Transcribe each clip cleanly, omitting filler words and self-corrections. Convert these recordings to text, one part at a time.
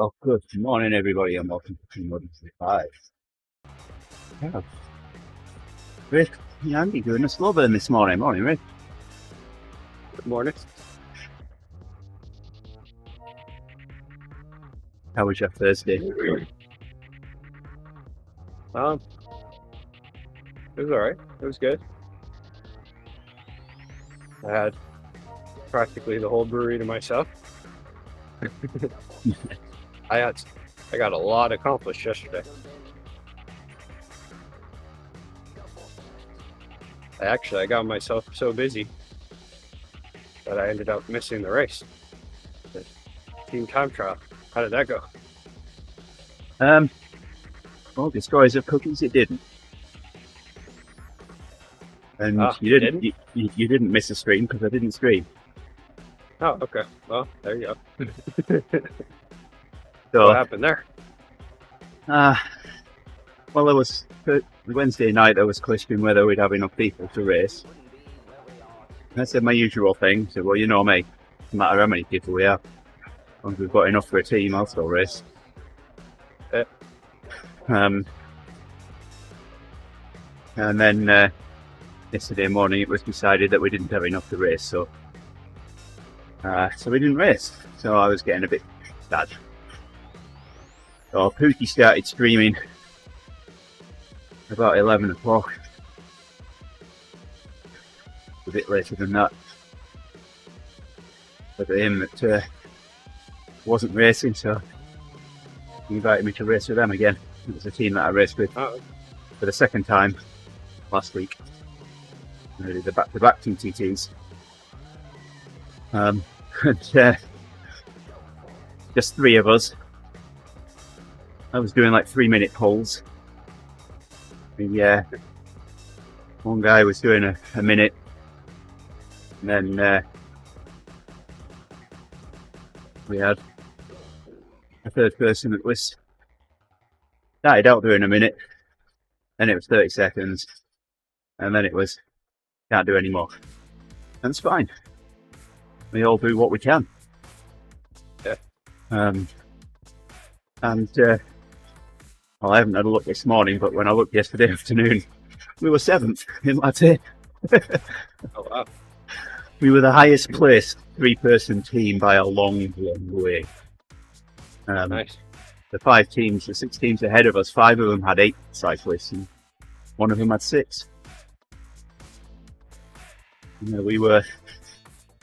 Oh, good morning, everybody, and welcome to TeamODZ. Yeah, Rick, Andy doing a slow burn this morning. Morning, Rick. Good morning. How was your Thursday? It was alright. It was good. I had practically the whole brewery to myself. I got a lot accomplished yesterday. I got myself so busy that I ended up missing the race. The team time trial. How did that go? Well, the stories of cookies, it didn't. And you didn't miss a stream because I didn't stream. Oh, okay. Well, there you go. So, what happened there? well, there was Wednesday night. I was questioning whether we'd have enough people to race. And I said my usual thing. I said, well, you know me. No matter how many people we have, as long as we've got enough for a team, I'll still race. Yeah. And then yesterday morning, it was decided that we didn't have enough to race, so we didn't race. So I was getting a bit sad. So Pookie started streaming about 11 o'clock. A bit later than that. But him that wasn't racing, so he invited me to race with them again. It was a team that I raced with for the second time last week. I did the back-to-back TTTs. And just three of us. I was doing like 3-minute polls. One guy was doing a minute, and then we had a third person that was started out doing a minute, then it was 30 seconds, and then it was can't do any more. And it's fine. We all do what we can. Yeah. Well, I haven't had a look this morning, but when I looked yesterday afternoon, we were 7th in Latte. Oh wow! We were the highest placed 3-person team by a long, long way. Nice. The 6 teams ahead of us, 5 of them had 8 cyclists, and 1 of them had 6. We were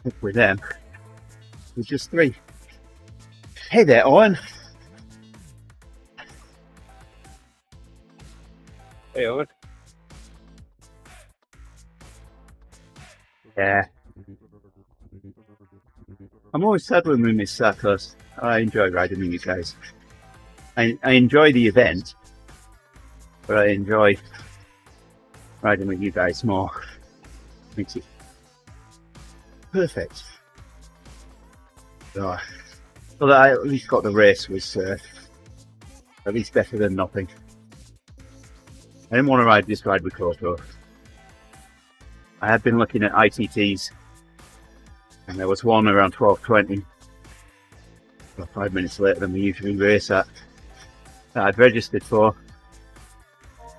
up with them. It was just 3. Hey there, Owen. Hey, Owen. Yeah. I'm always sad when we miss that because I enjoy riding with you guys. I enjoy the event, but I enjoy riding with you guys more. Makes it perfect. So that I at least got the race was at least better than nothing. I didn't want to ride this ride with Koto. I had been looking at ITTs, and there was one around 12:20, about 5 minutes later than we usually race at, that I'd registered for,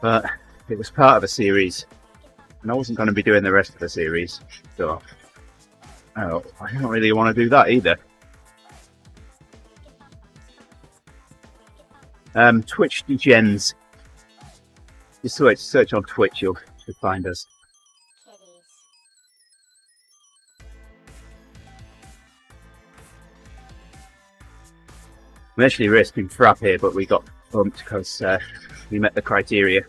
but it was part of a series, and I wasn't going to be doing the rest of the series, so I don't really want to do that either. Twitch Degens. Just search on Twitch, you'll find us. We actually raced in Frappe, but we got bumped because we met the criteria.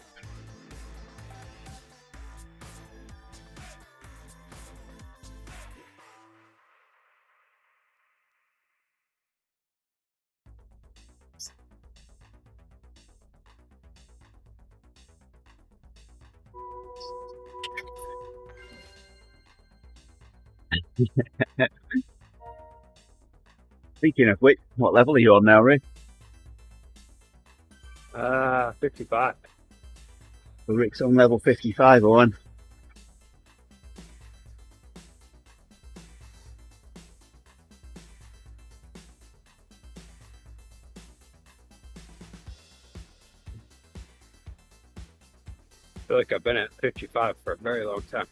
Speaking of which, what level are you on now, Rick? 55. Well, Rick's on level 55, Owen. like I've been at 55 for a very long time.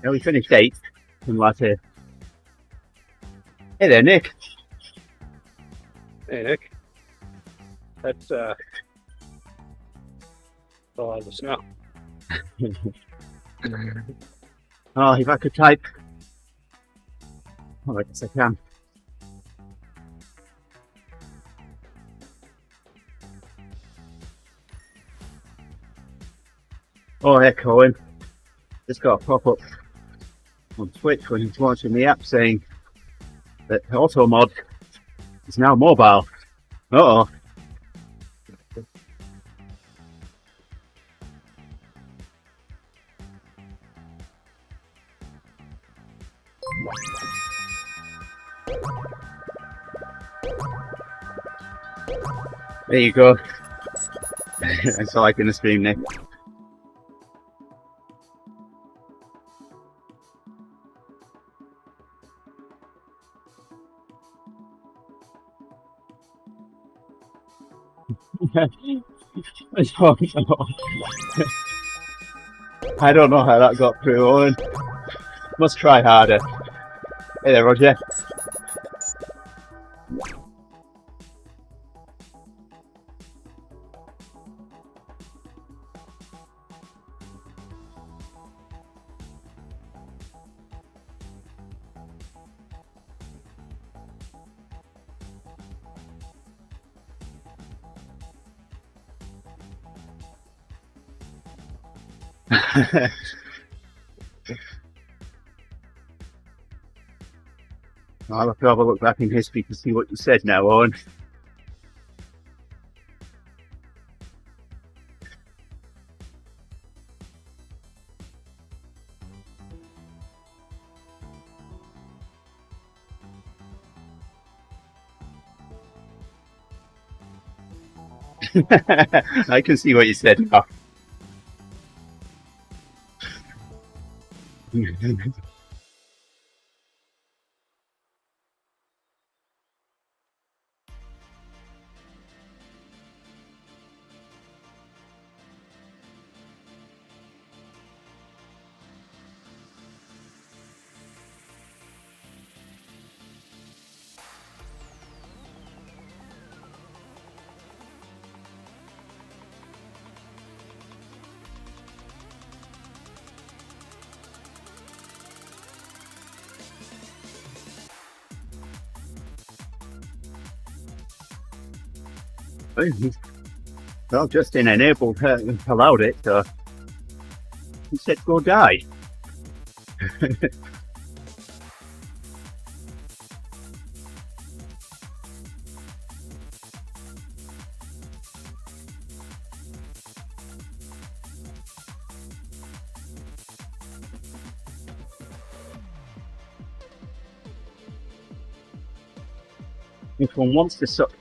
Yeah, we finished 8th in Latte. Hey there, Nick. Hey, Nick. That's a lot of the snow. Oh, if I could type. Oh, I guess I can. Oh, heck, Owen. Just got a pop-up on Twitch when he's launching the app saying that AutoMod is now mobile. Uh-oh. There you go. Thanks for liking the stream, Nick. I don't know how that got through, Owen. Must try harder. Hey there, Roger. I'll have to have a look back in history to see what you said now, Owen. I can see what you said now. Well, Justin enabled her, allowed it, so he said go die. If one wants to suck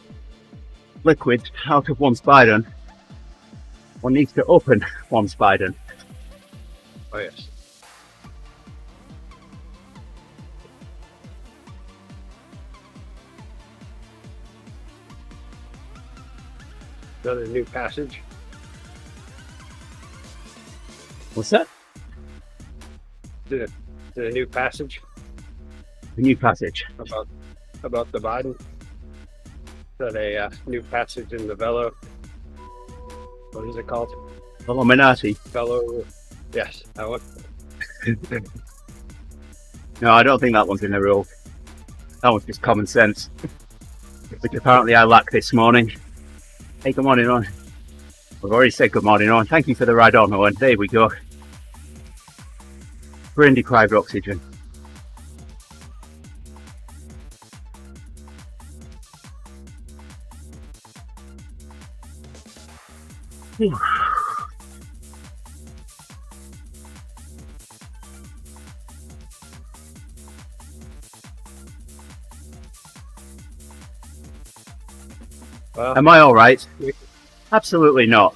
liquid out of one's Biden, one needs to open one's Biden. Oh, yes. Another new passage. What's that? Did a new passage The new passage. about the Biden. That a new passage in the Velo. What is it called? Illuminati. Velo. Yes, that one. No, I don't think that one's in the rule. That one's just common sense. Which apparently I lack this morning. Hey, good morning, Owen. We've already said good morning, Owen. Thank you for the ride on, Owen. There we go. Brain deprived oxygen. Whew. Well, Am I all right? Absolutely not.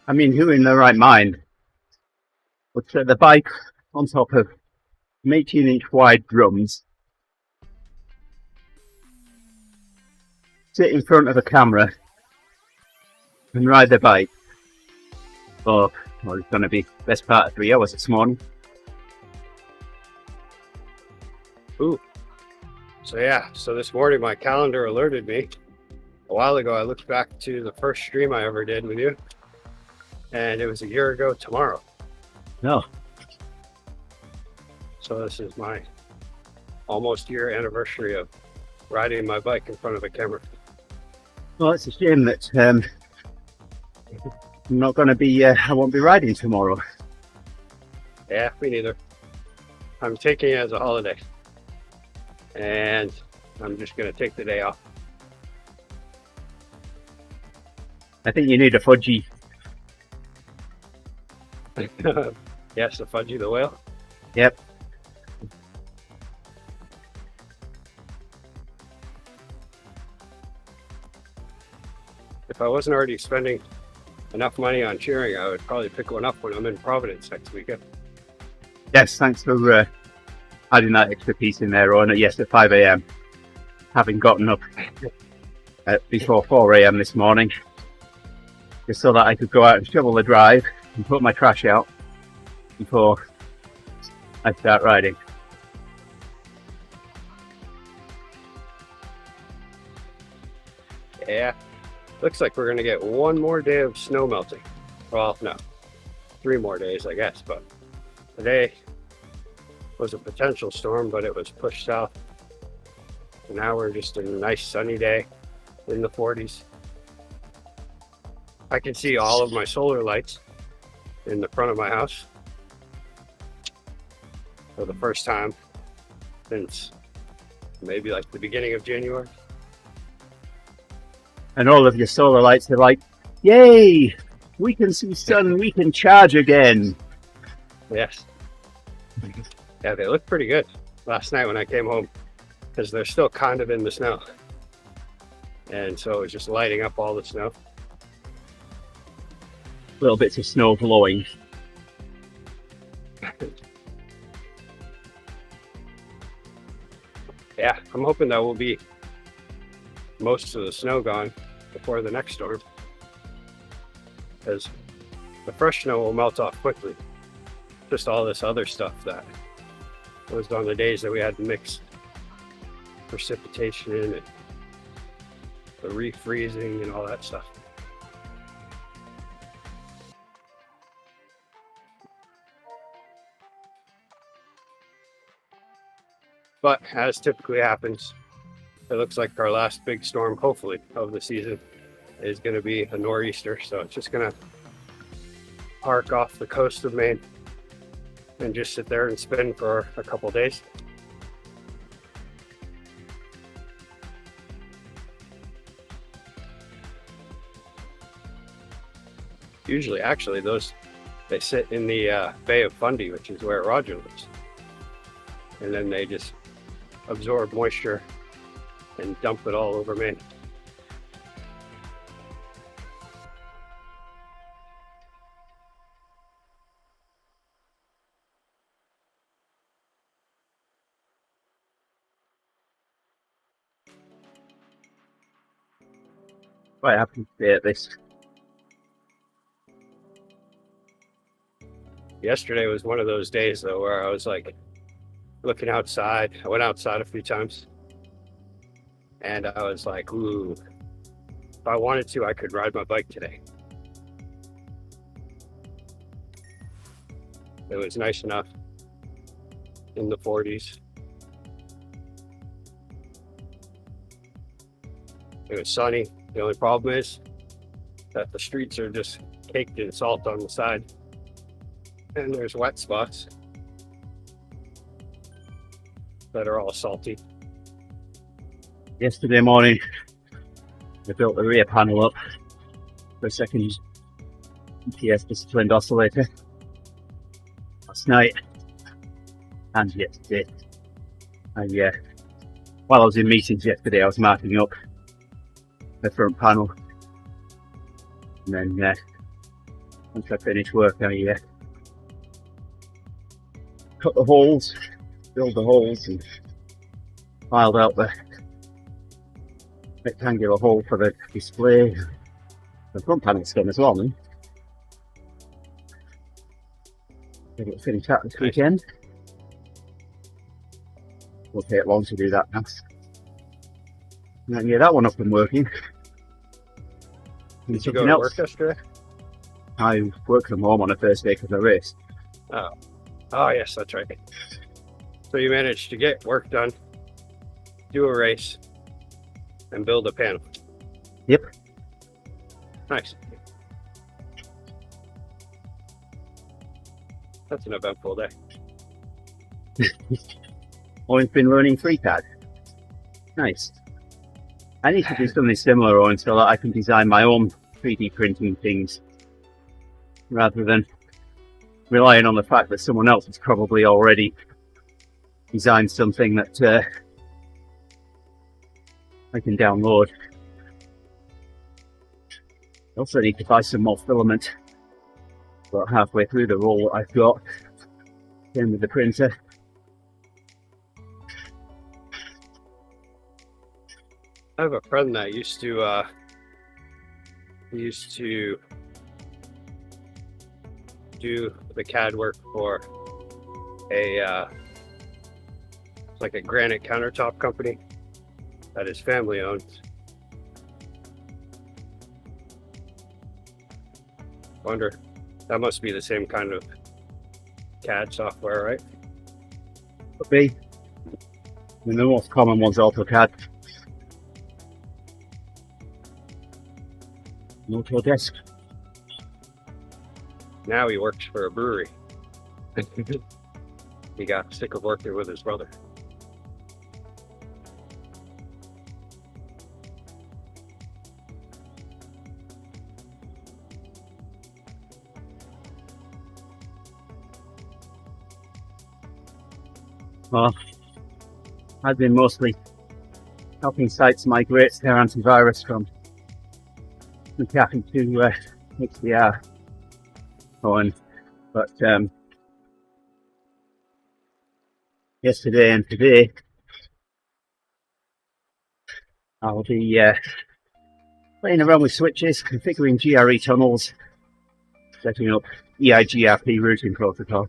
I mean, who in their right mind would set the bike on top of 18-inch wide drums, sit in front of a camera, and ride the bike for, well, it's going to be the best part of 3 hours this morning. ooh. So yeah, so this morning my calendar alerted me. A while ago, I looked back to the first stream I ever did with you, and it was a year ago tomorrow. No. So this is my almost year anniversary of riding my bike in front of a camera. Well, it's a shame that I'm not going to be, I won't be riding tomorrow. Yeah, me neither. I'm taking it as a holiday, and I'm just going to take the day off. I think you need a fudgy. Yes, the Fudgy the Whale. Yep. If I wasn't already spending enough money on cheering, I would probably pick one up when I'm in Providence next weekend. Yes, thanks for adding that extra piece in there, Owen. Yes, at 5 a.m. Having gotten up before 4 a.m. this morning, just so that I could go out and shovel the drive and put my trash out before I start riding. Yeah, looks like we're gonna get one more day of snow melting. Well, no, 3 more days, I guess, but today was a potential storm, but it was pushed south. And now we're just in a nice sunny day in the 40s. I can see all of my solar lights in the front of my house for the first time since maybe like the beginning of January. And all of your solar lights are like, yay! We can see sun, we can charge again. Yes. Yeah, they look pretty good last night when I came home because they're still kind of in the snow. And so it was just lighting up all the snow. Little bits of snow blowing. Yeah, I'm hoping that will be most of the snow gone before the next storm, because the fresh snow will melt off quickly. Just all this other stuff that was on the days that we had mixed precipitation and the refreezing and all that stuff. But as typically happens, it looks like our last big storm, hopefully, of the season is going to be a nor'easter. So it's just going to park off the coast of Maine and just sit there and spin for a couple days. Usually, actually, they sit in the Bay of Fundy, which is where Roger lives. And then they just absorb moisture and dump it all over Maine. Quite happy to be at this. Yesterday was one of those days though where I was like looking outside. I went outside a few times and I was like, ooh, if I wanted to, I could ride my bike today. It was nice enough in the 40s. It was sunny. The only problem is that the streets are just caked in salt on the side. And there's wet spots that are all salty. Yesterday morning, I built the rear panel up for a second GPS disciplined oscillator. Last night and yesterday. And while I was in meetings yesterday, I was marking up the front panel. And then once I finished work, I cut the holes, filled the holes, and filed out the rectangular hole for the display. The front panel's done as well, man. Maybe we'll finish that this weekend. Won't take long to do that now. And then, that one up and working. Did you go to work yesterday? I work from home on a Thursday because I race. Oh yes, that's right. So you managed to get work done, do a race, and build a panel. Yep. Nice. That's an eventful day. I've been learning FreeCAD. Nice. I need to do something similar, Owen, so that I can design my own 3D printing things rather than relying on the fact that someone else has probably already designed something that I can download. I also need to buy some more filament. About halfway through the roll that I've got. Same with the printer. I have a friend that used to do the CAD work for a like a granite countertop company that his family owns. Wonder, that must be the same kind of CAD software, right? Could be. I mean, the most common one's AutoCAD. Autodesk. Now he works for a brewery. He got sick of working with his brother. Well, I've been mostly helping sites migrate their antivirus from McAfee to HDR. But yesterday and today, I'll be playing around with switches, configuring GRE tunnels, setting up EIGRP routing protocol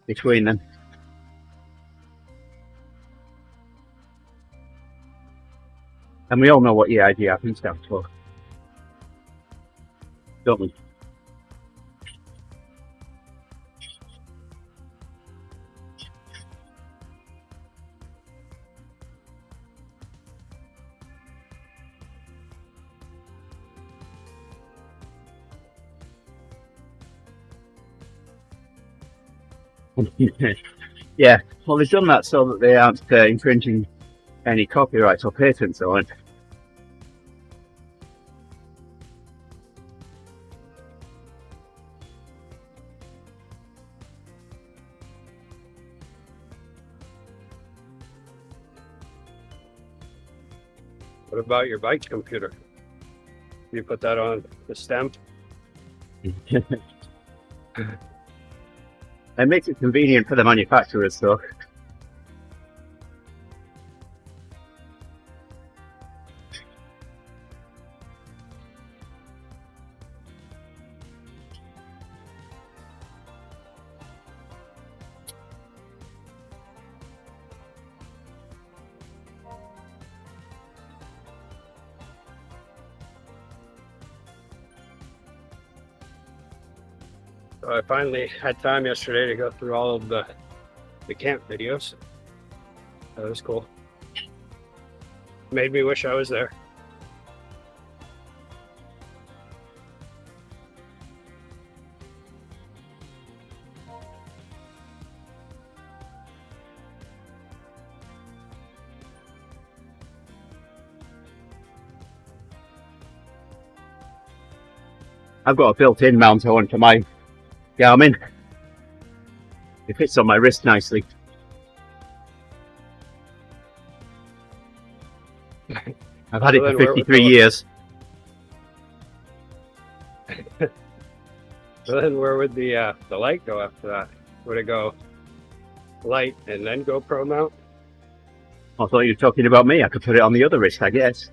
between them. And we all know what EIGRP stands for, don't we? Yeah, well, they've done that so that they aren't infringing any copyrights or patents on. What about your bike computer? You put that on the stem? It makes it convenient for the manufacturers, though. So I finally had time yesterday to go through all of the camp videos. That was cool. Made me wish I was there. I've got a built-in mount on for my Garmin. It fits on my wrist nicely. I've had it for 53 years. So then where would the light go after that? Would it go light and then go pro mount? I thought you were talking about me. I could put it on the other wrist, I guess.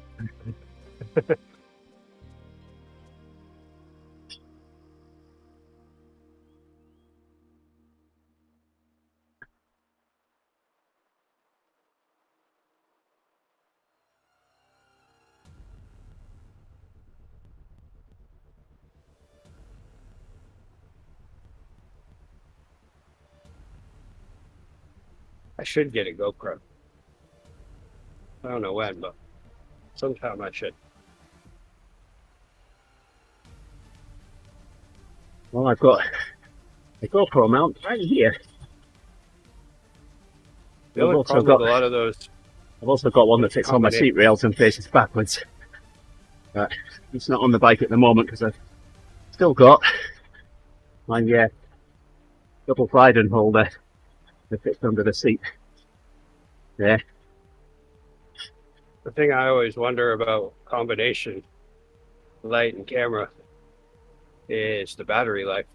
I should get a GoPro. I don't know when, but sometime I should. Well, I've got a GoPro mount right here. The only problem with a lot of those... I've also got one that fits on my seat rails and faces backwards. But it's not on the bike at the moment because I've still got my double Friyay holder that fits under the seat there. The thing I always wonder about combination light and camera is the battery life.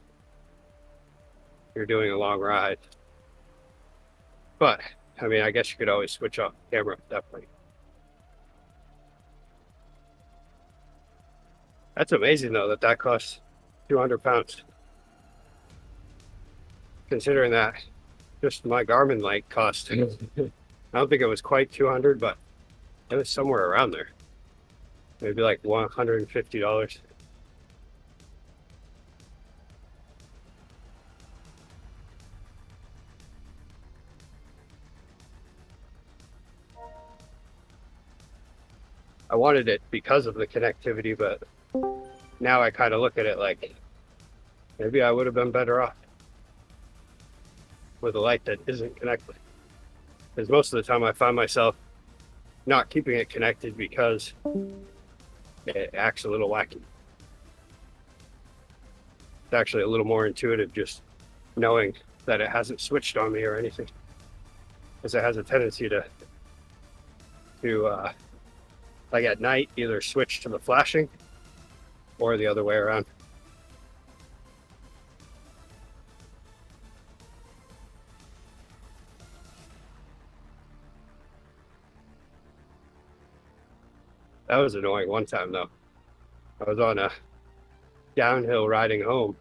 You're doing a long ride. But, I mean, I guess you could always switch off the camera at that point. That's amazing, though, that costs 200 pounds. Considering that just my Garmin light cost, I don't think it was quite 200, but it was somewhere around there. Maybe like $150. I wanted it because of the connectivity, but now I kind of look at it like maybe I would have been better off with a light that isn't connected. Because most of the time I find myself not keeping it connected because it acts a little wacky. It's actually a little more intuitive just knowing that it hasn't switched on me or anything. Because it has a tendency to like at night, either switch to the flashing or the other way around. That was annoying one time though. I was on a downhill riding home,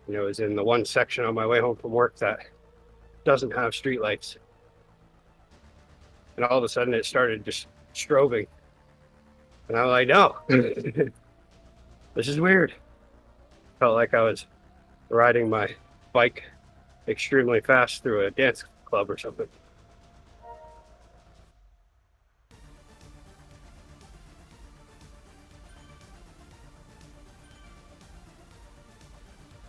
and it was in the one section on my way home from work that doesn't have streetlights. And all of a sudden it started just strobing. And I'm like, no, this is weird. Felt like I was riding my bike extremely fast through a dance club or something.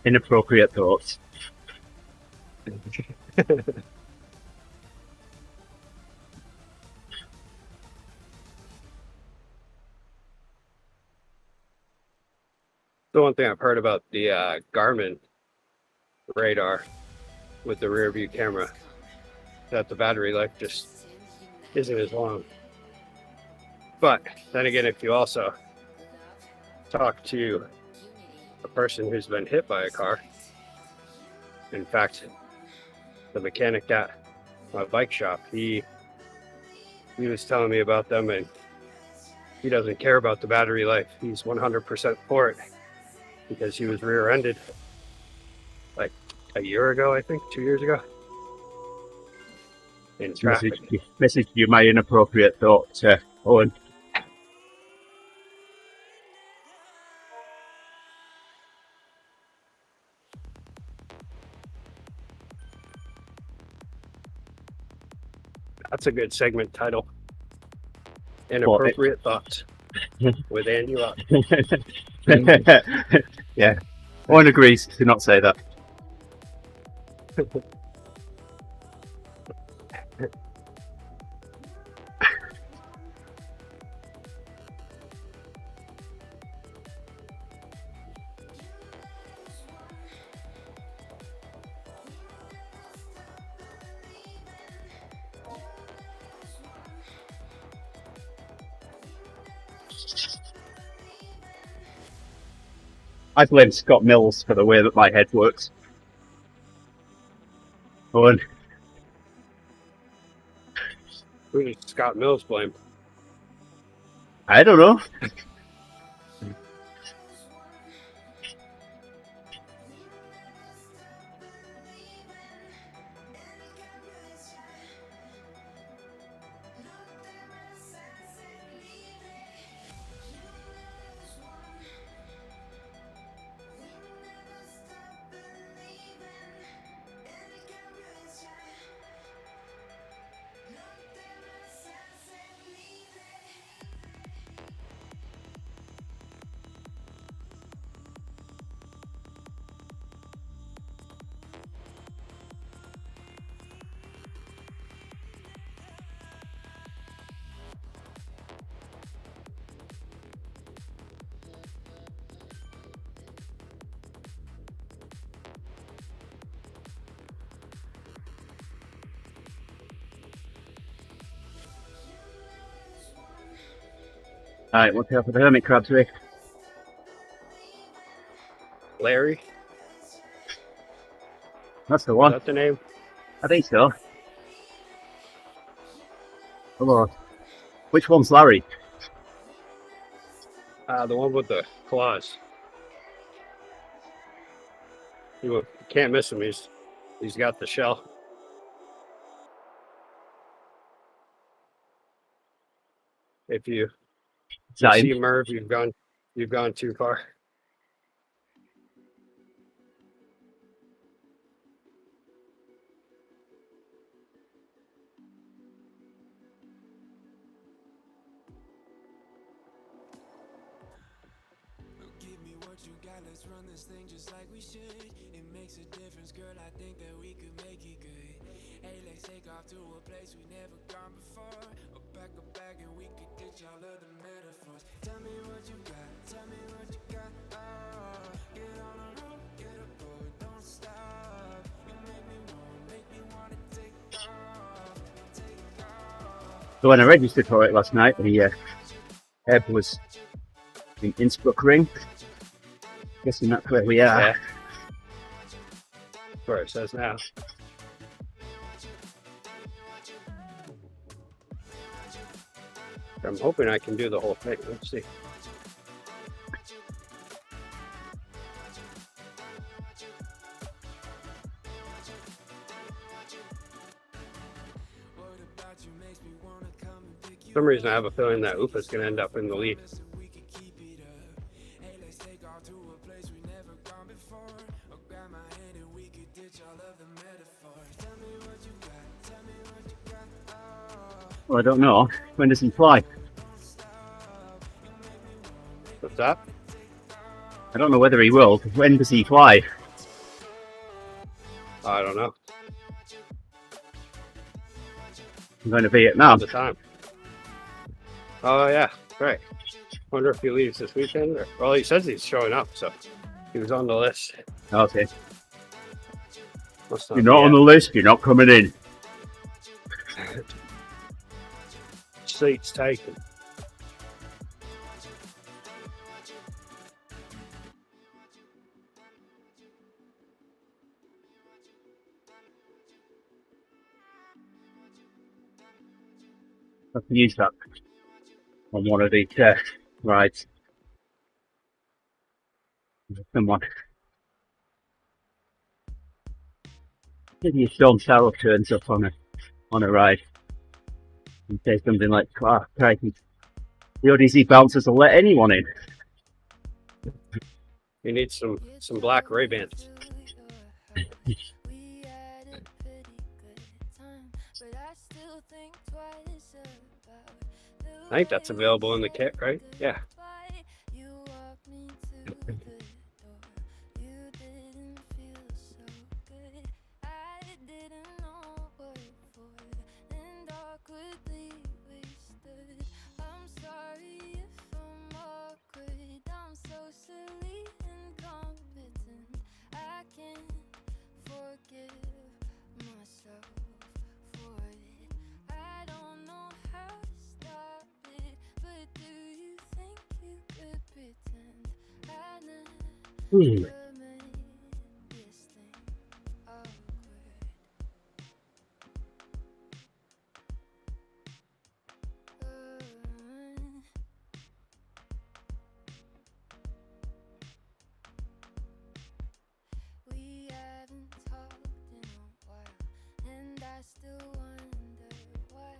Inappropriate thoughts. The one thing I've heard about the Garmin radar with the rear view camera, that the battery life just isn't as long. But then again, if you also talk to a person who's been hit by a car, in fact, the mechanic at my bike shop, he was telling me about them, and he doesn't care about the battery life. He's 100% for it because he was rear-ended like a year ago, I think, 2 years ago, in traffic. Message you my inappropriate thought, Owen. That's a good segment title. Inappropriate thoughts with Andy Lott. Yeah, Owen agrees to not say that. I blame Scott Mills for the way that my head works. And Who did Scott Mills blame? I don't know. Alright, what's up for the hermit crab today? Larry? That's the Is one. that the name? I think so. Hello. Which one's Larry? The one with the claws. You can't miss him. He's got the shell. If you see Merv, you've gone too far. Give me what you got, let's run this thing just like we should. It makes a difference, girl, I think that we could make it good. Hey, let's take off to a place we never gone before. Or pack a bag and we could ditch all of the metaphors. Tell me what you got, tell me what you got. Oh, get on the road, get aboard, don't stop. You make me wanna take off, take off. So when I registered for it last night, the Ebb was in Innsbruck Ring. Guessing that's where we are. Yeah. That's where it says now. I'm hoping I can do the whole thing. Let's see. For some reason, I have a feeling that Ufa's going to end up in the lead. Well, I don't know. When does he fly? What's that? I don't know whether he will. When does he fly? I don't know. I'm going to Vietnam. The time. Oh, yeah. Right. Wonder if he leaves this weekend. Well, he says he's showing up, so he was on the list. Okay. Must You're not on the list, you're not coming in. Seats taken. I can use that on one of these rides. Someone. Maybe a Sean Sharrow turns up on a ride and says something like, "Ah, crikey, the ODZ bouncers will let anyone in." You need some black Ray-Bans. I think that's available in the kit, right? Yeah. Hmm. We haven't talked in a while, and I still wonder why.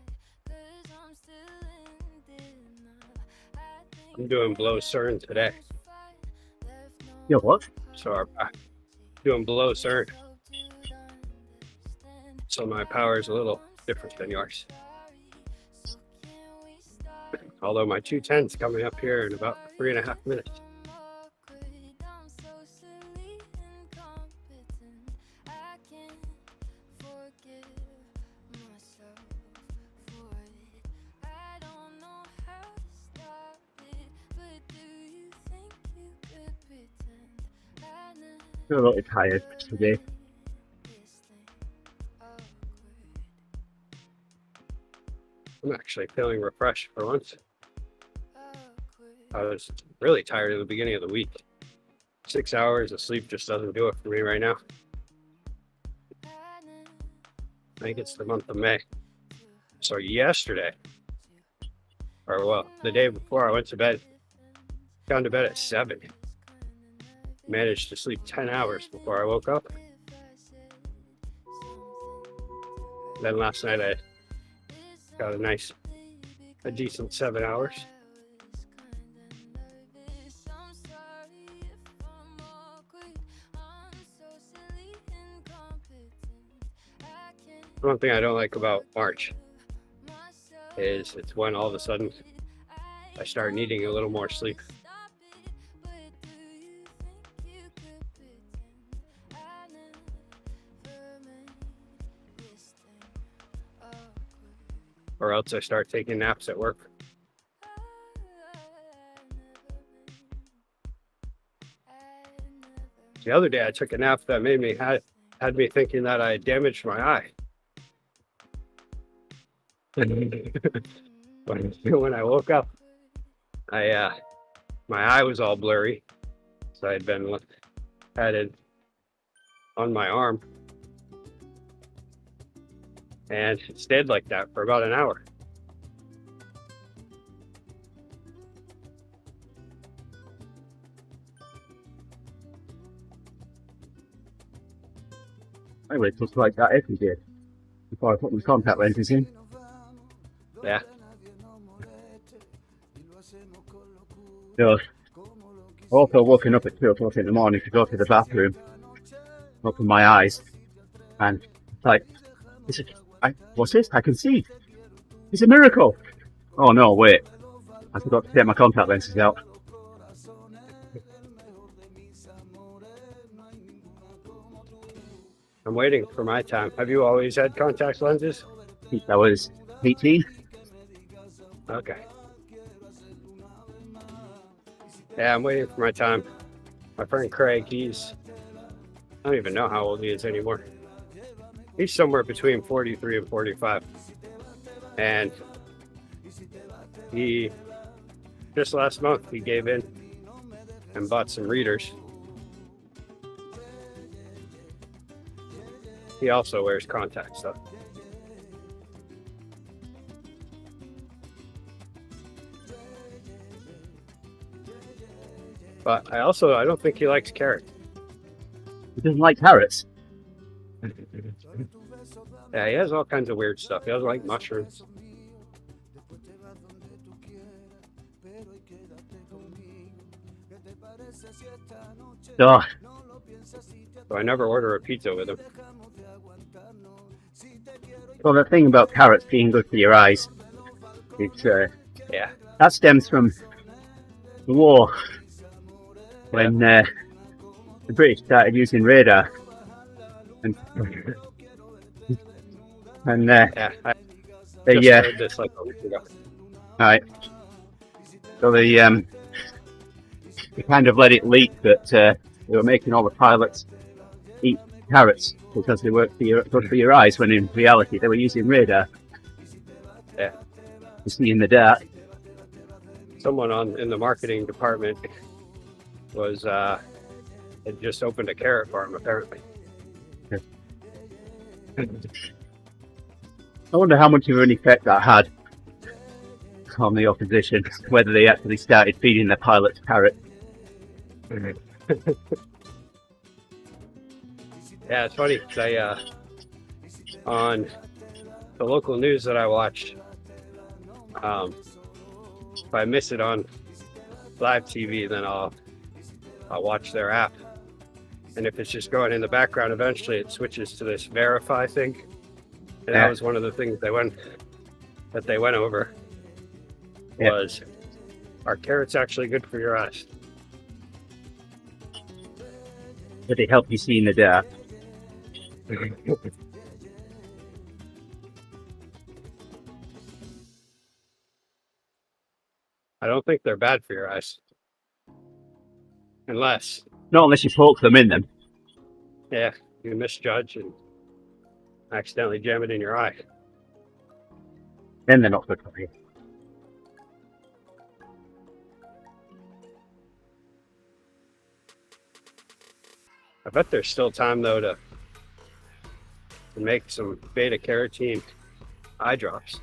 'Cause I'm still in denial. I think I'm doing below CERN today. Yeah, what? So our doing below CERN. So my power is a little different than yours. Although my 210's coming up here in about 3.5 minutes. I'm so silly and competent. I can't forgive myself for it. I don't know how to stop it, but do you think you could pretend I never I'm a little tired today. this thing awkward? I'm actually feeling refreshed for once. Awkward. I was really tired at the beginning of the week. 6 hours of sleep just doesn't do it for me right now. I think it's the month of May. So yesterday, or well, the day before I went to bed, gone to bed at 7. Managed to sleep 10 hours before I woke up. Then last night I got a decent 7 hours. One thing I don't like about March is it's when all of a sudden I start needing a little more sleep. Or else I start taking naps at work. The other day I took a nap that had me thinking that I had damaged my eye. When I woke up, my eye was all blurry. So I had it on my arm. And it stayed like that for about an hour. I would just like that every day before I put my contact lenses in. Yeah. So, also woken up at 2 o'clock in the morning to go to the bathroom, open my eyes, and it's like, what's this? I can see. It's a miracle. Oh no, wait. I forgot to take my contact lenses out. I'm waiting for my time. Have you always had contact lenses? I was 18. Okay. Yeah, I'm waiting for my time. My friend Craig, I don't even know how old he is anymore. He's somewhere between 43 and 45. And just last month, he gave in and bought some readers. He also wears contacts, though. But I don't think he likes carrots. He doesn't like carrots. Yeah, he has all kinds of weird stuff. He doesn't like mushrooms. So, So I never order a pizza with him. well, the thing about carrots being good for your eyes, it's Yeah. that stems from the war when the British started using radar, and Yeah. I they just heard this like a week ago. right, so they kind of let it leak that they were making all the pilots eat carrots because they weren't good for your eyes, when in reality they were using radar Yeah. to see in the dark. Someone in the marketing department was had just opened a carrot farm, apparently. I wonder how much of an effect that had on the opposition, whether they actually started feeding their pilots carrot. Yeah, it's funny because I on the local news that I watch, if I miss it on live TV, then I'll watch their app, and if it's just going in the background, eventually it switches to this verify thing, and that was one of the things they went over. Was, are carrots actually good for your eyes? Did it help you see in the dark? I don't think they're bad for your eyes. Unless you poke them in them. Yeah, you misjudge and accidentally jam it in your eye. Then they're not good for you. I bet there's still time though to make some beta carotene eye drops.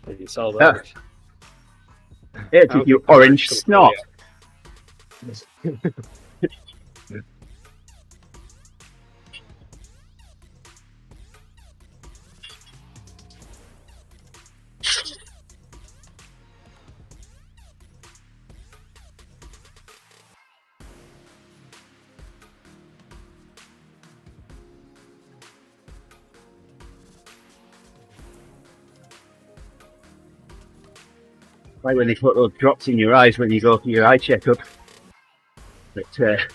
You can sell those. Yeah, give you orange snot. Like when they put those drops in your eyes when you go for your eye checkup that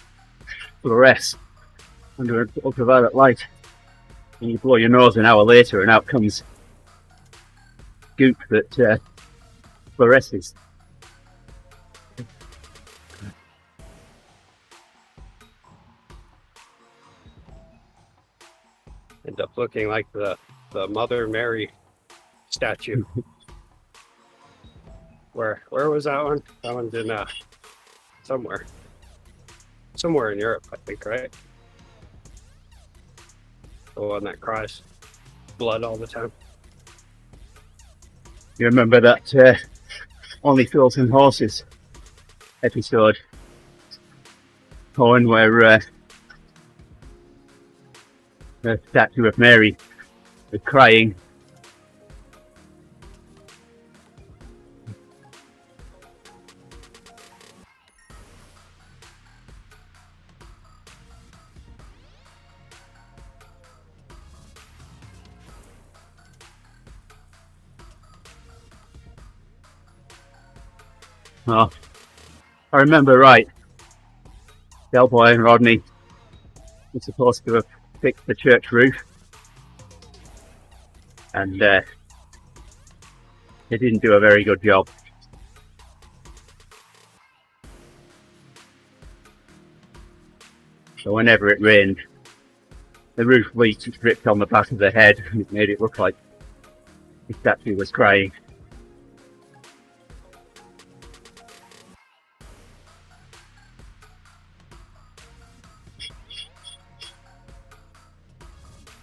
fluoresce under ultraviolet light, and you blow your nose an hour later and out comes goop that fluoresces. End up looking like the Mother Mary statue. Where was that one? That one's in somewhere in Europe, I think, right? The one that cries blood all the time. You remember that Only Fools and Horses episode, Owen, where the statue of Mary was crying? Oh, I remember right. Del Boy and Rodney were supposed to have fixed the church roof, and they didn't do a very good job. So whenever it rained, the roof leaked and dripped on the back of the head, and it made it look like the statue was crying.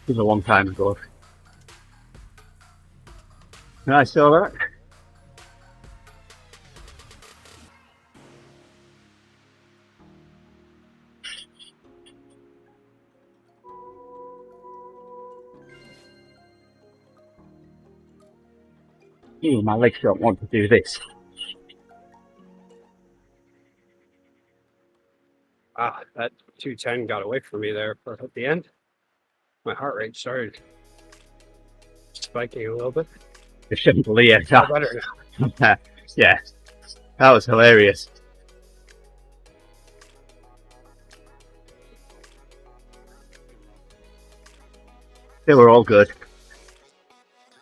It was a long time ago. And I saw that. Ooh, my legs don't want to do this. Ah, that 210 got away from me there at the end. My heart rate started spiking a little bit. The chandelier. Better now. Yeah, that was hilarious. They were all good.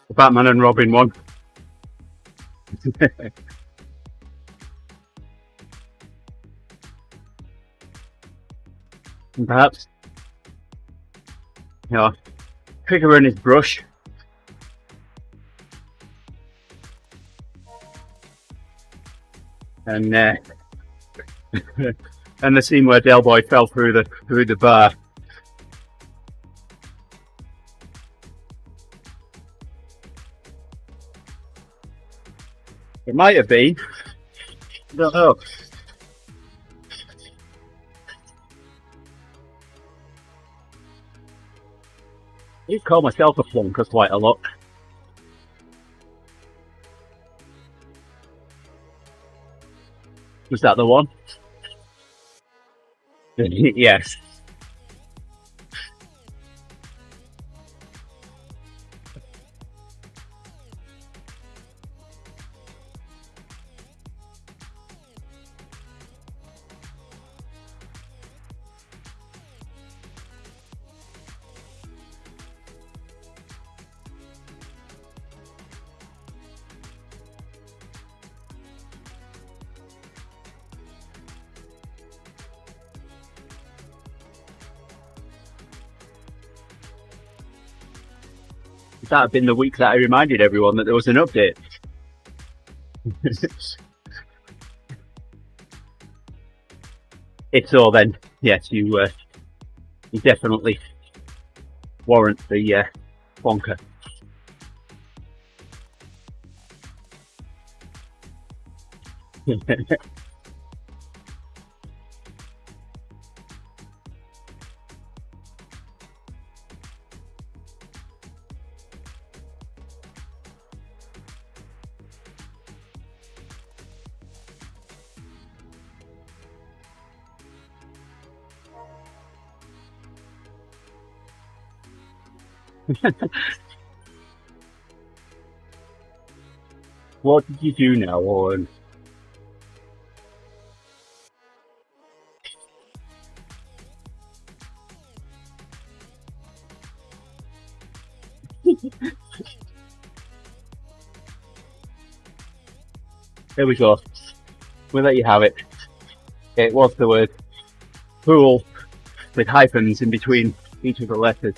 The Batman and Robin one. And perhaps, you know, Trigger and his brush. And And the scene where Del Boy fell through the bar. It might have been. I don't know. I used to call myself a flunker quite a lot. Was that the one? Yes. That had been the week that I reminded everyone that there was an update. If so, then yes, you definitely warrant the bonker. What did you do now, Owen? There we go. We'll let you have it. It was the word fool with hyphens in between each of the letters.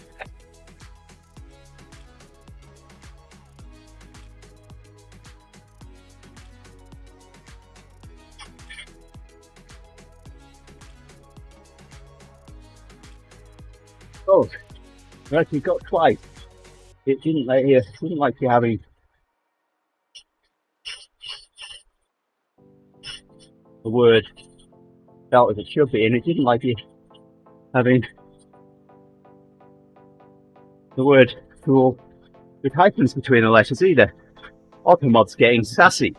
Oh, you actually got twice. It didn't like you having the word spelled as it should be, and it didn't like you having the word fool with hyphens between the letters either. TeamODZ getting sassy.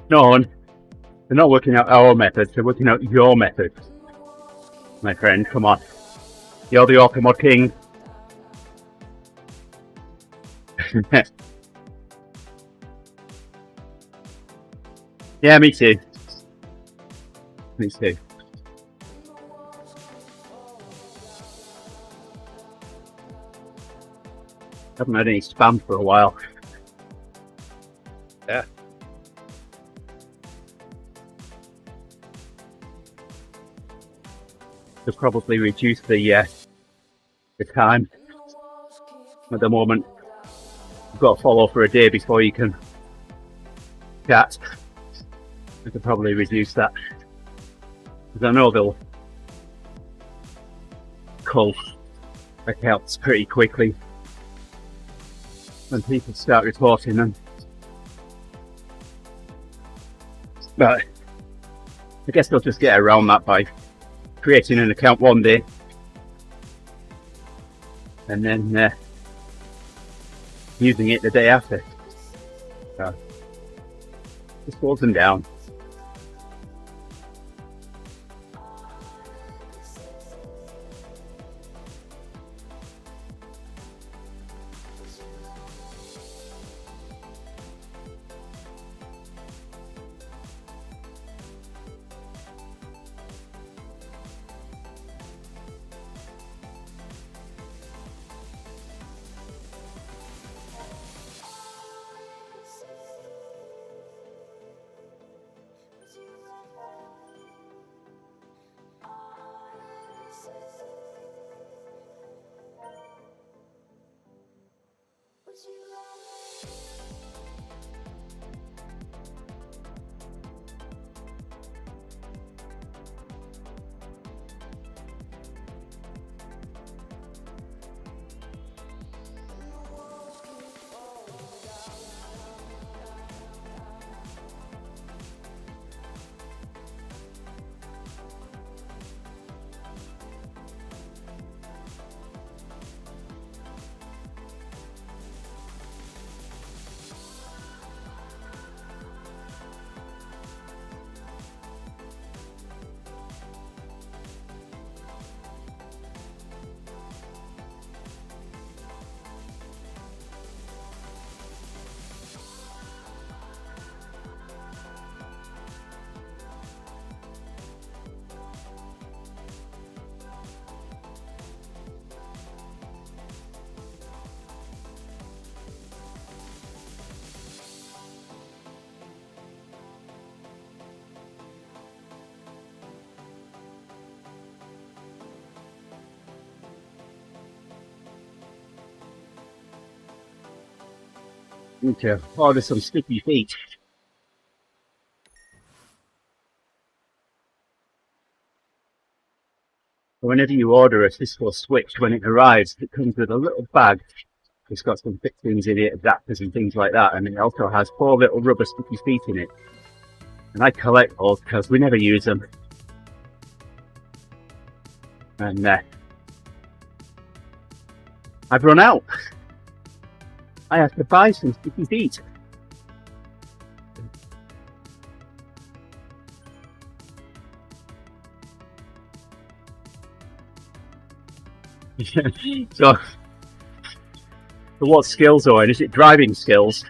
No, they're not working out our methods, they're working out your methods. My friend, come on. You're the TeamODZ king. Yeah, me too. Me too. Haven't had any spam for a while. Yeah. To probably reduce the time. At the moment, you've got to follow for a day before you can chat. I could probably reduce that, because I know they'll cull accounts pretty quickly when people start reporting them. But I guess they'll just get around that by creating an account one day and then using it the day after. So just slows them down. Need to order some sticky feet. Whenever you order a Cisco Switch, when it arrives, it comes with a little bag. It's got some fixings in it, adapters and things like that, and it also has 4 little rubber sticky feet in it. And I collect those because we never use them. And I've run out. I have to buy some sticky feet. So what skills are in? Is it driving skills?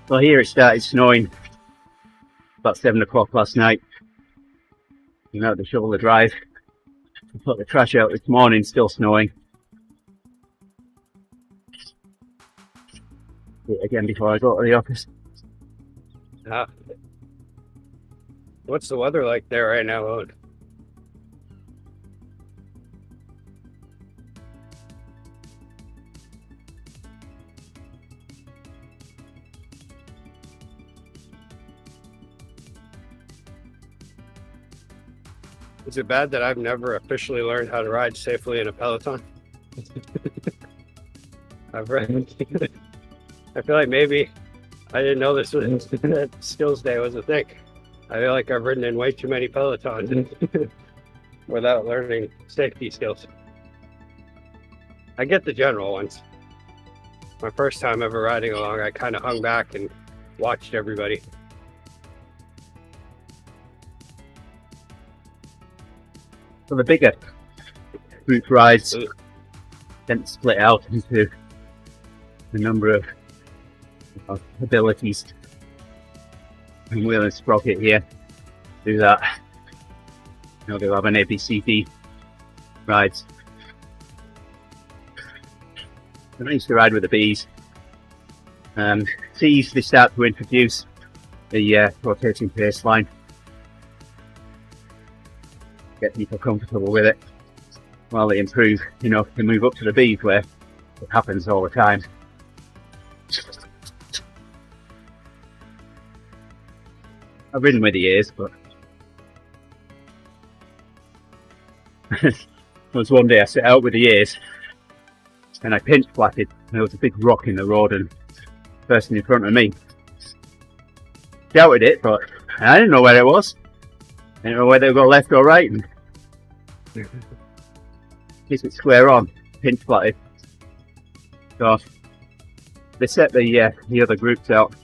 Well, here it started snowing about 7 o'clock last night. You know, to shovel the drive. I put the trash out this morning, still snowing. Do it again before I go to the office. What's the weather like there right now, Owen? Is it bad that I've never officially learned how to ride safely in a Peloton? I've read. I feel like maybe I didn't know this was that skills day was a thing. I feel like I've ridden in way too many Pelotons without learning safety skills. I get the general ones. My first time ever riding along, I kind of hung back and watched everybody. So the bigger group rides tend to split out into a number of abilities. And Will and Sprocket here do that. You know, they'll have an ABCD rides. I used to ride with the Bs. Cs, they start to introduce the rotating pace line. Get people comfortable with it while they improve, you know, to move up to the Bs where it happens all the time. I've ridden with the A's, but there was one day I set out with the A's and I pinch flatted. There was a big rock in the road and the person in front of me shouted it, but I didn't know where it was. I didn't know whether to go left or right, and keep it square on, pinch flatted. So they set the other groups out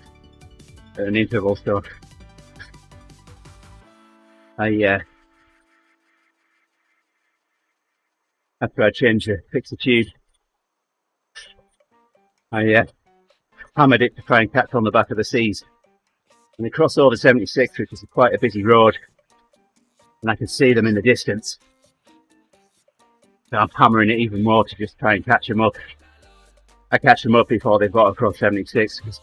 at an interval, so after I changed the fix the tube, I hammered it to try and catch on the back of the C's. And they crossed over 76, which is quite a busy road, and I can see them in the distance. So I'm hammering it even more to just try and catch them up. I catch them up before they've got across 76 because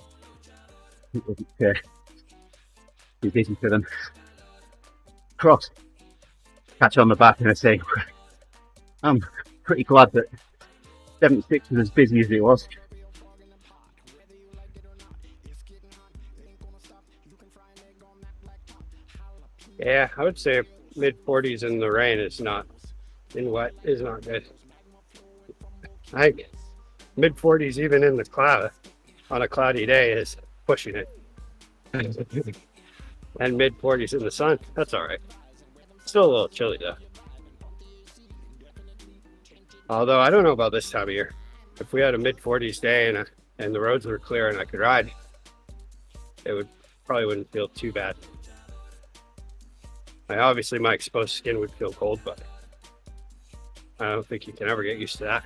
it wasn't too busy for them. Cross, catch on the back, and I say, I'm pretty glad that 76 was as busy as it was. Yeah, I would say mid 40s in the rain is not, in wet is not good. I think mid 40s even in the cloud on a cloudy day is pushing it. And mid 40s in the sun, that's all right. Still a little chilly though. Although I don't know about this time of year. If we had a mid 40s day and the roads were clear and I could ride, it probably wouldn't feel too bad. Obviously my exposed skin would feel cold, but I don't think you can ever get used to that.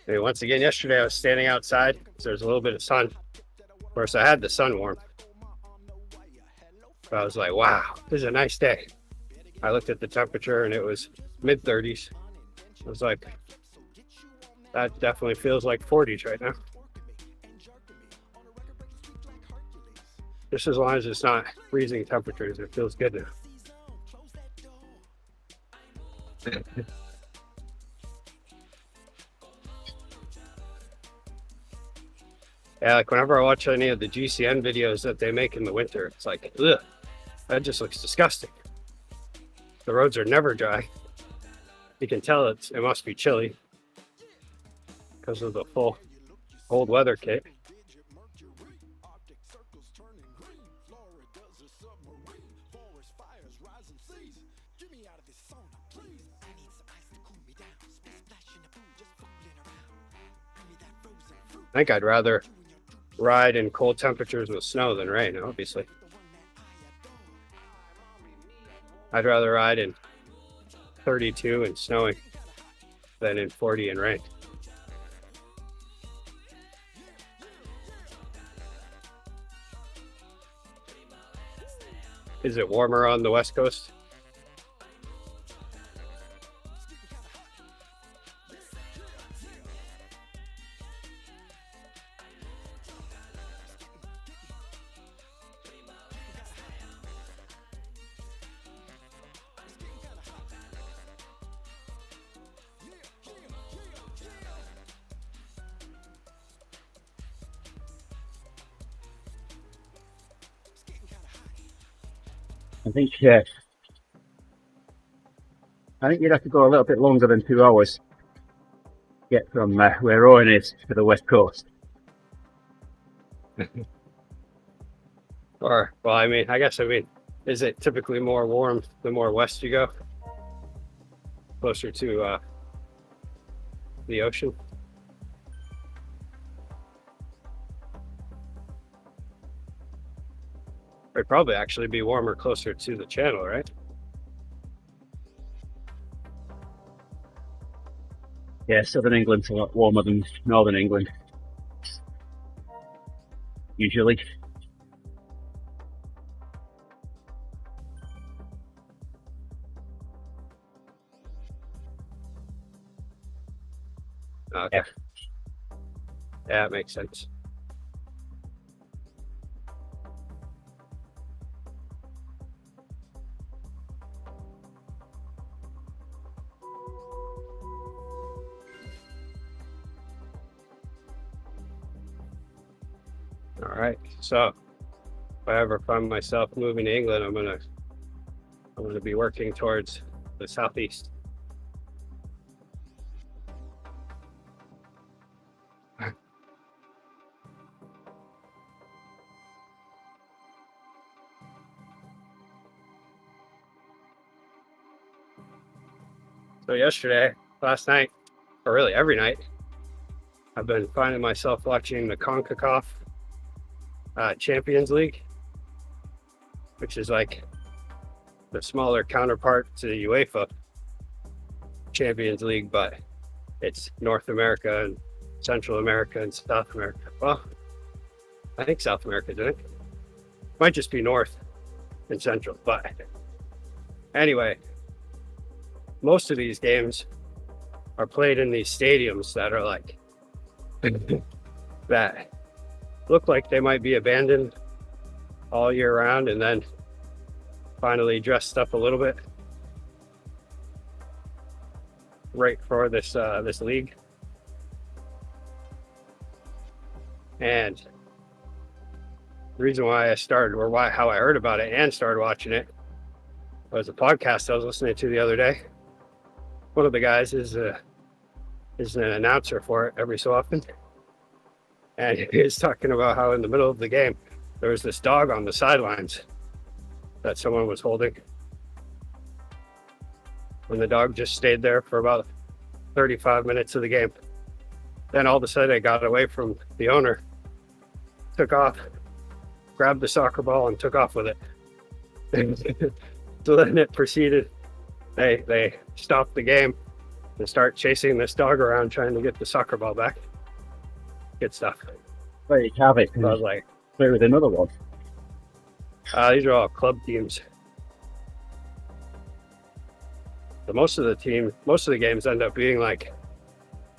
Anyway, once again, yesterday I was standing outside, so there's a little bit of sun. Of course, I had the sun warm. But I was like, wow, this is a nice day. I looked at the temperature and it was mid 30s. I was like, that definitely feels like 40s right now. Just as long as it's not freezing temperatures, it feels good now. Yeah, like whenever I watch any of the GCN videos that they make in the winter, it's like, ugh, that just looks disgusting. The roads are never dry. You can tell it must be chilly because of the full cold weather kit. I think I'd rather ride in cold temperatures with snow than rain, obviously. I'd rather ride in 32 and snowing than in 40 and rain. Is it warmer on the West Coast? I think you'd have to go a little bit longer than 2 hours to get from where Owen is to the West Coast. Or, well, I mean, is it typically more warm the more west you go? Closer to the ocean? It'd probably actually be warmer closer to the channel, right? Yeah, southern England's a lot warmer than northern England. Usually. Okay. Yeah, it makes sense. All right, so if I ever find myself moving to England, I'm gonna be working towards the southeast. So last night, or really every night, I've been finding myself watching the CONCACAF Champions League, which is like the smaller counterpart to the UEFA Champions League, but it's North America and Central America and South America. Well, I think South America did it. Might just be North and Central, but anyway, most of these games are played in these stadiums that are like that look like they might be abandoned all year round and then finally dressed up a little bit right for this league. And the reason why I started, or how I heard about it and started watching it, was a podcast I was listening to the other day. One of the guys is an announcer for it every so often. And he was talking about how in the middle of the game, there was this dog on the sidelines that someone was holding. And the dog just stayed there for about 35 minutes of the game. Then all of a sudden it got away from the owner, took off, grabbed the soccer ball and took off with it. So then it proceeded, they stopped the game and start chasing this dog around trying to get the soccer ball back. Good stuff. Well, you have it. So I was like, play with another one. these are all club teams. most of the games end up being like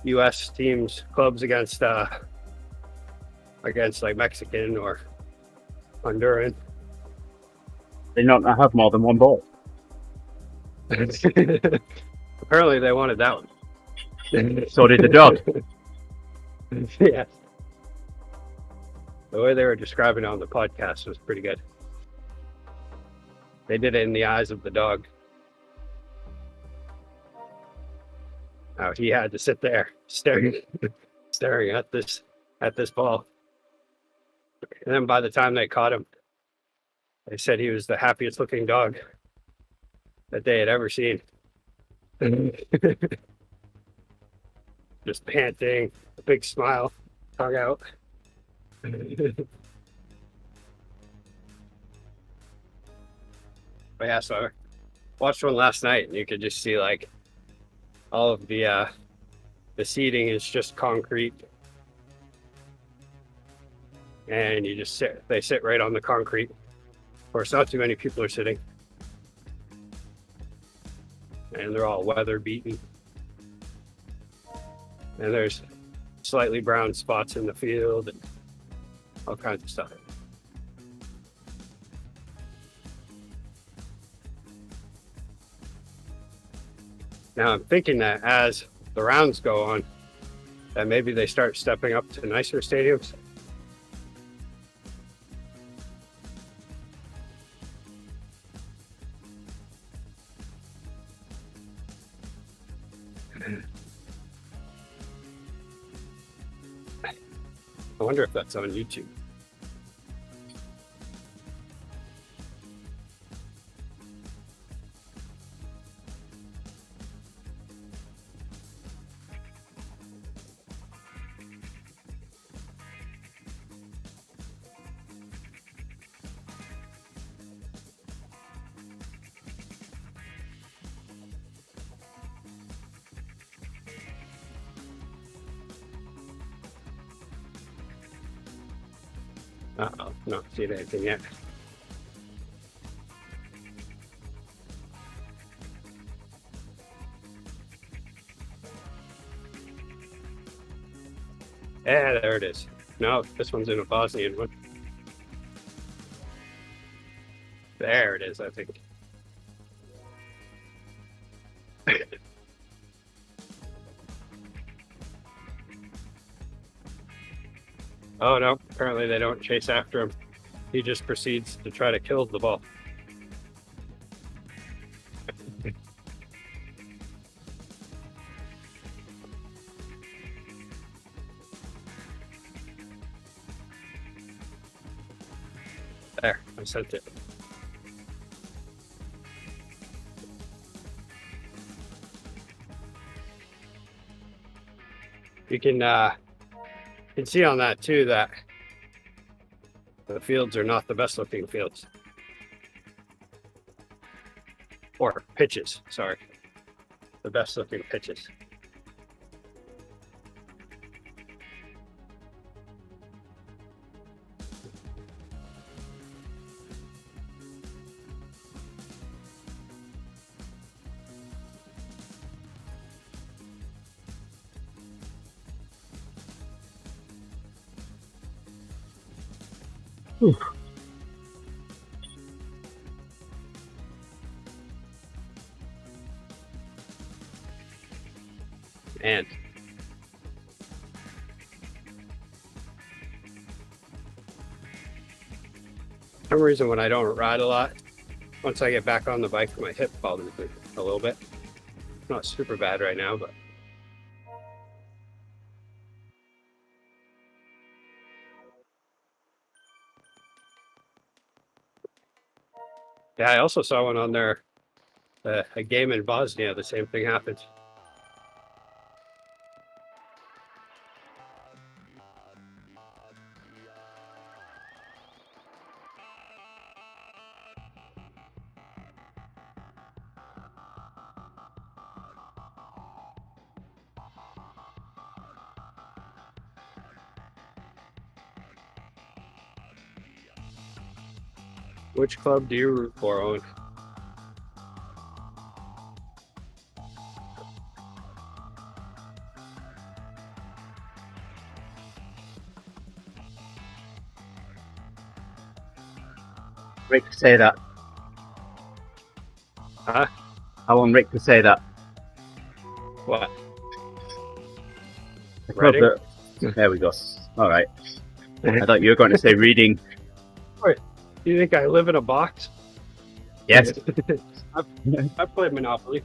U.S. teams, clubs against like Mexican or Honduran. They not have more than one ball. Apparently, they wanted that one. So did the dog. Yes. The way they were describing it on the podcast was pretty good. They did it in the eyes of the dog. How he had to sit there staring at this ball. And then by the time they caught him, they said he was the happiest looking dog that they had ever seen. Just panting, a big smile, tongue out. But yeah, so I watched one last night, and you could just see like all of the seating is just concrete, and you just sit. They sit right on the concrete. Of course, not too many people are sitting, and they're all weather beaten. And there's slightly brown spots in the field and all kinds of stuff. Now I'm thinking that as the rounds go on, that maybe they start stepping up to nicer stadiums. I wonder if that's on YouTube. Uh-oh, not seen anything yet. Yeah, there it is. No, this one's in a Bosnian one. There it is, I think. Oh no, apparently they don't chase after him. He just proceeds to try to kill the ball. There, I sent it. You can see on that too that the fields are not the best looking fields. Or pitches, sorry. The best looking pitches. Oof. And for some reason when I don't ride a lot, once I get back on the bike, my hip bothers me a little bit. Not super bad right now, but yeah, I also saw one on there, a game in Bosnia, the same thing happened. Which club do you root for, Owen? Rick to say that. Huh? I want Rick to say that. What? The club Reading? that- There we go. All right. I thought you were going to say reading. You think I live in a box? Yes. I've played Monopoly.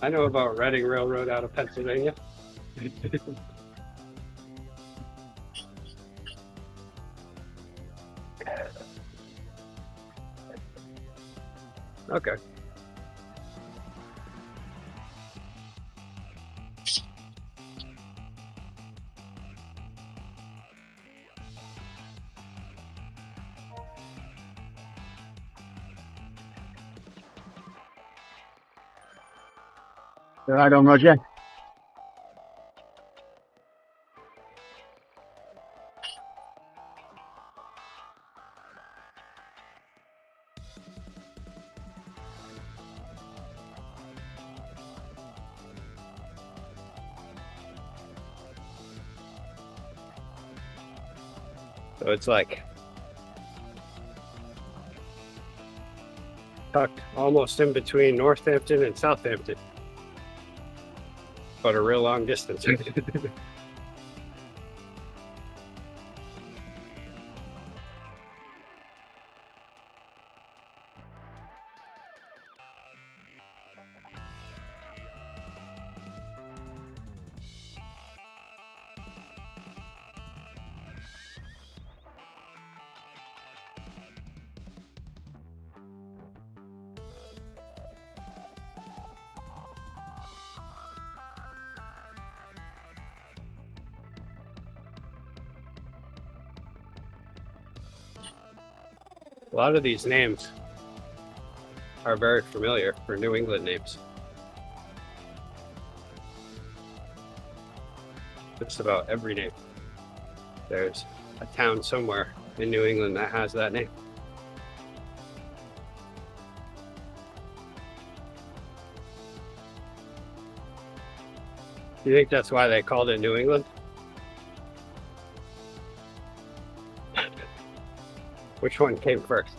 I know about Reading Railroad out of Pennsylvania. Okay. Right on, Roger. So it's like tucked almost in between Northampton and Southampton, but a real long distance. A lot of these names are very familiar for New England names. Just about every name. There's a town somewhere in New England that has that name. Do you think that's why they called it New England? Which one came first?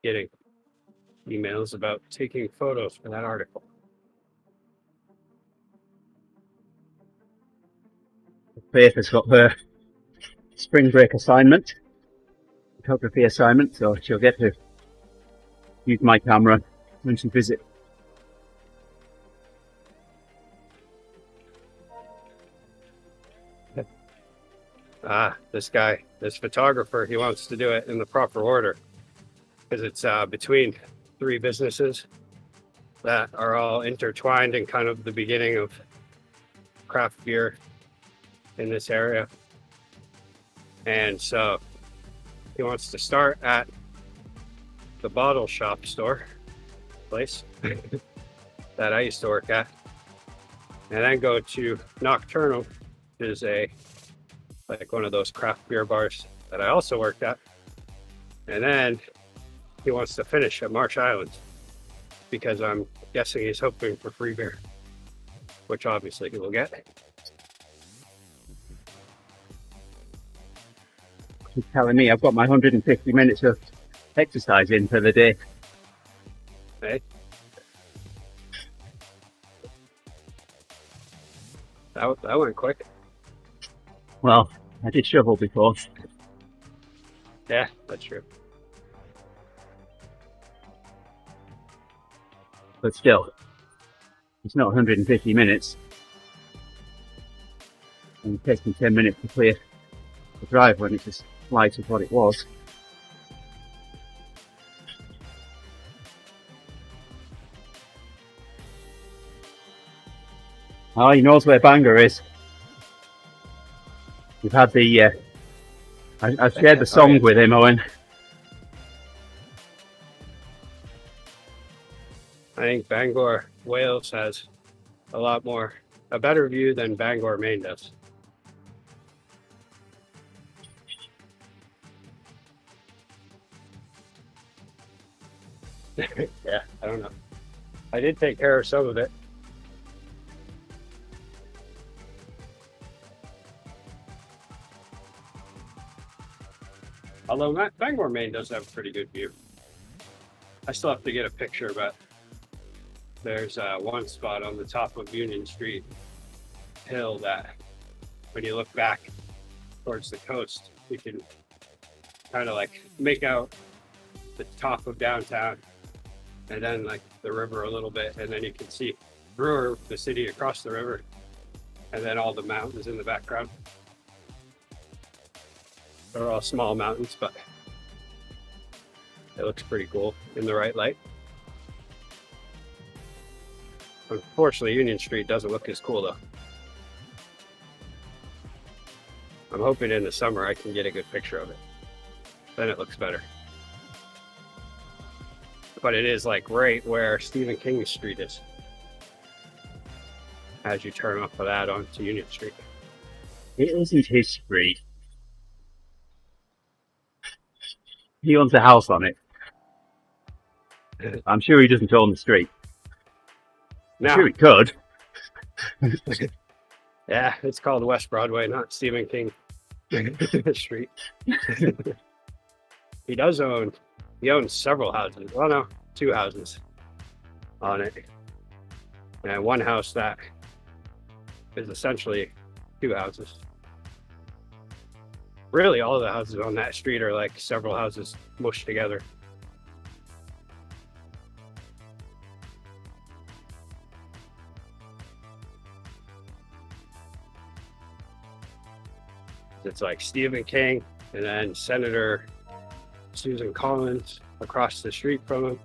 Getting emails about taking photos for that article. Faith has got her spring break assignment, photography assignment, so she'll get to use my camera when she visits. This guy, this photographer, he wants to do it in the proper order because it's between three businesses that are all intertwined in kind of the beginning of craft beer in this area. And so he wants to start at the bottle shop store place that I used to work at, and then go to Nocturnal, which is like one of those craft beer bars that I also worked at. And then he wants to finish at Marsh Islands because I'm guessing he's hoping for free beer, which obviously he will get. He's telling me I've got my 150 minutes of exercise in for the day. Hey, that went quick. Well, I did shovel before. Yeah, that's true. But still, it's not 150 minutes. And it takes me 10 minutes to clear the drive when it's as light as what it was. Oh, he knows where Bangor is. We've had the... I've shared the song with him, Owen. I think Bangor, Wales has a lot more a better view than Bangor, Maine does. Yeah, I don't know. I did take care of some of it. Although Bangor, Maine does have a pretty good view. I still have to get a picture, but there's one spot on the top of Union Street hill that when you look back towards the coast, you can kind of like make out the top of downtown and then like the river a little bit, and then you can see Brewer, the city across the river, and then all the mountains in the background. They're all small mountains, but it looks pretty cool in the right light. Unfortunately, Union Street doesn't look as cool though. I'm hoping in the summer I can get a good picture of it. Then it looks better. But it is like right where Stephen King Street is, as you turn off of that onto Union Street. It isn't his street. He owns a house on it. I'm sure he doesn't own the street. I'm Now, sure he could. yeah, it's called West Broadway, not Stephen King Street. He owns several houses. Well, no, 2 houses on it. And one house that is essentially 2 houses. Really, all of the houses on that street are like several houses mushed together. It's like Stephen King and then Senator Susan Collins across the street from him,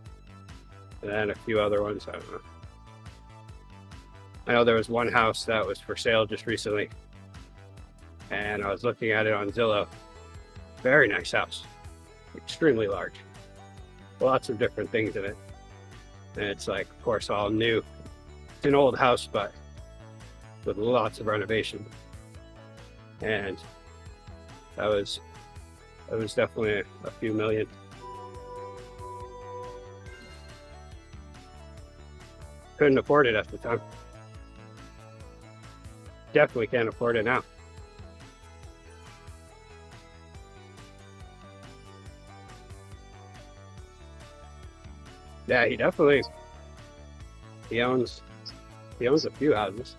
and then a few other ones. I don't know. I know there was one house that was for sale just recently, and I was looking at it on Zillow. Very nice house, extremely large, lots of different things in it, and it's like, of course, all new. It's an old house, but with lots of renovation, and that was definitely a few million. Couldn't afford it at the time. Definitely can't afford it now. Yeah, he owns a few houses.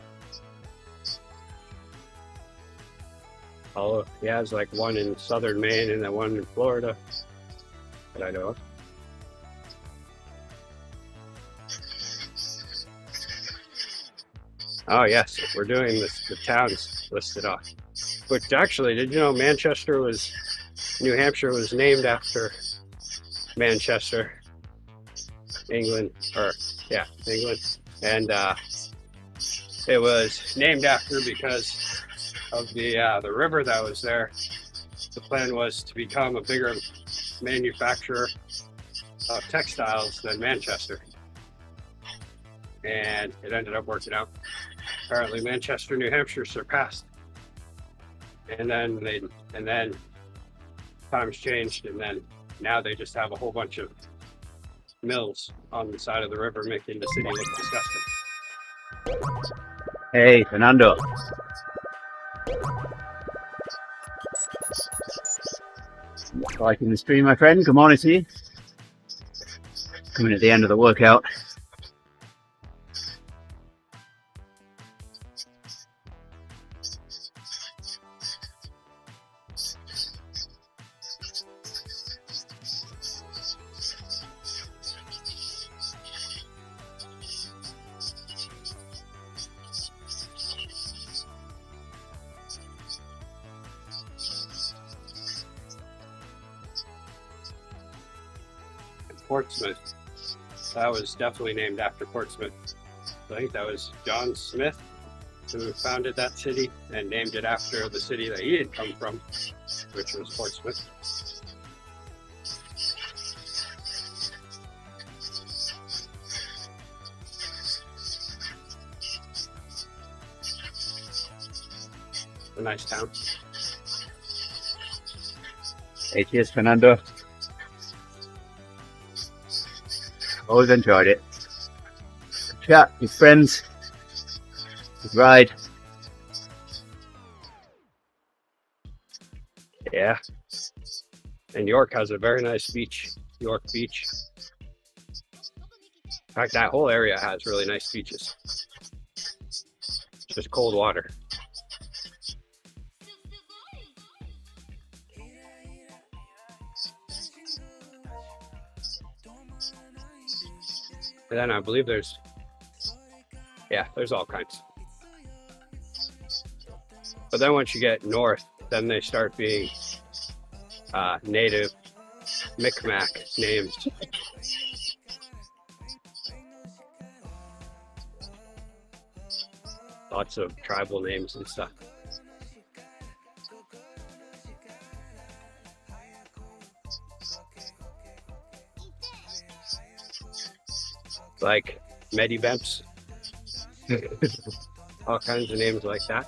He has like one in southern Maine and then one in Florida that I know of. Oh yes, we're doing the towns listed off. Which actually, did you know New Hampshire was named after Manchester, England, England. And it was named after because of the river that was there. The plan was to become a bigger manufacturer of textiles than Manchester, and it ended up working out. Apparently, Manchester, New Hampshire surpassed, and then times changed, and then now they just have a whole bunch of mills on the side of the river, making the city look disgusting. Hey, Fernando. Liking the stream, my friend. Good morning to you. Coming at the end of the workout. Portsmouth. That was definitely named after Portsmouth. I think that was John Smith who founded that city and named it after the city that he had come from, which was Portsmouth. a nice town. Hey, cheers, Fernando. Always enjoyed it. Chat with friends. Good ride. Yeah. And York has a very nice beach. York Beach. In fact, that whole area has really nice beaches. Just cold water. And then I believe there's all kinds. But then once you get north, then they start being native Micmac names. Lots of tribal names and stuff. Like Medibemps. All kinds of names like that.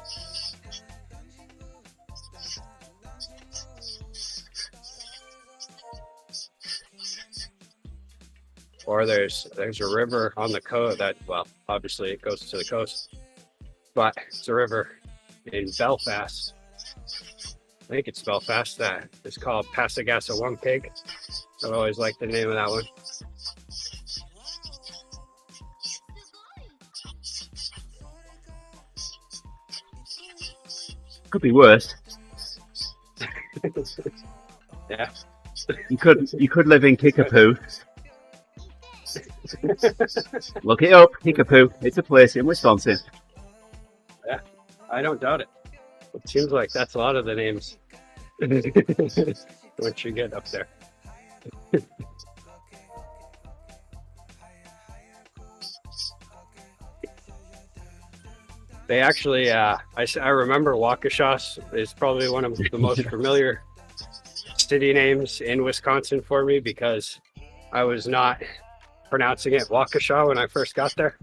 Or there's a river on the coast that, well, obviously it goes to the coast, but it's a river in Belfast. I think it's Belfast that is called Passagassawamkeag. I've always liked the name of that one. Could be worse. Yeah. You could live in Kickapoo. Look it up, Kickapoo. It's a place in Wisconsin. Yeah, I don't doubt it. It seems like that's a lot of the names once you get up there. They actually, I remember Waukesha is probably one of the most familiar city names in Wisconsin for me because I was not pronouncing it Waukesha when I first got there.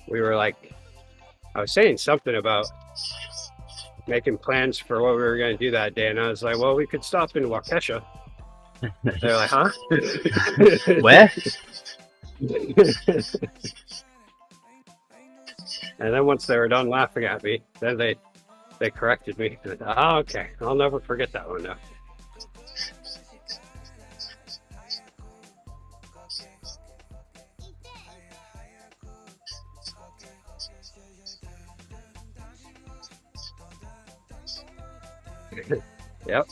We were like, I was saying something about making plans for what we were going to do that day, and I was like, well, we could stop in Waukesha. They're like, huh? Where? And then once they were done laughing at me, then they corrected me. Oh, okay. I'll never forget that one now. Yep.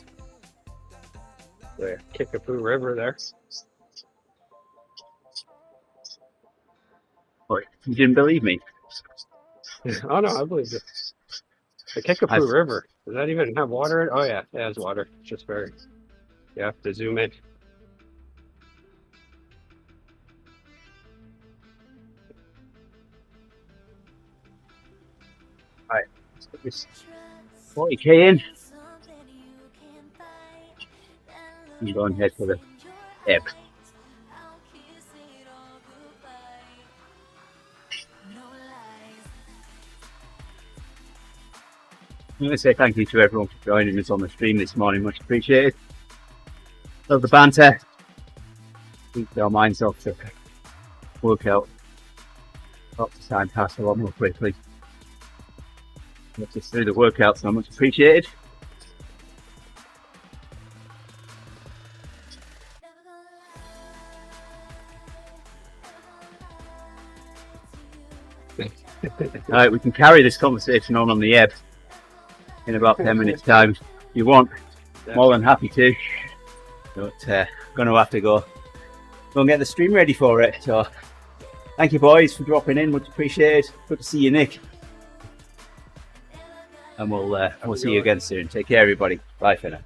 The Kickapoo River there. What, you didn't believe me? Oh no, I believe it. The Kickapoo River. Does that even have water in it? Oh yeah, it has water. It's just very, you have to zoom in. Alright, let's put this 40k in. I'm going ahead for the ebb. I'm going to say thank you to everyone for joining us on the stream this morning, much appreciated. Love the banter. Keep our minds off the workout. Lots of time pass a lot more quickly. Let's just do the workouts, so much appreciated. Alright, we can carry this conversation on the ebb in about 10 minutes time if you want. More than happy to, but gonna have to go and get the stream ready for it. So thank you boys for dropping in, much appreciated. Good to see you, Nick, and we'll see you again soon. Take care everybody. Bye for now.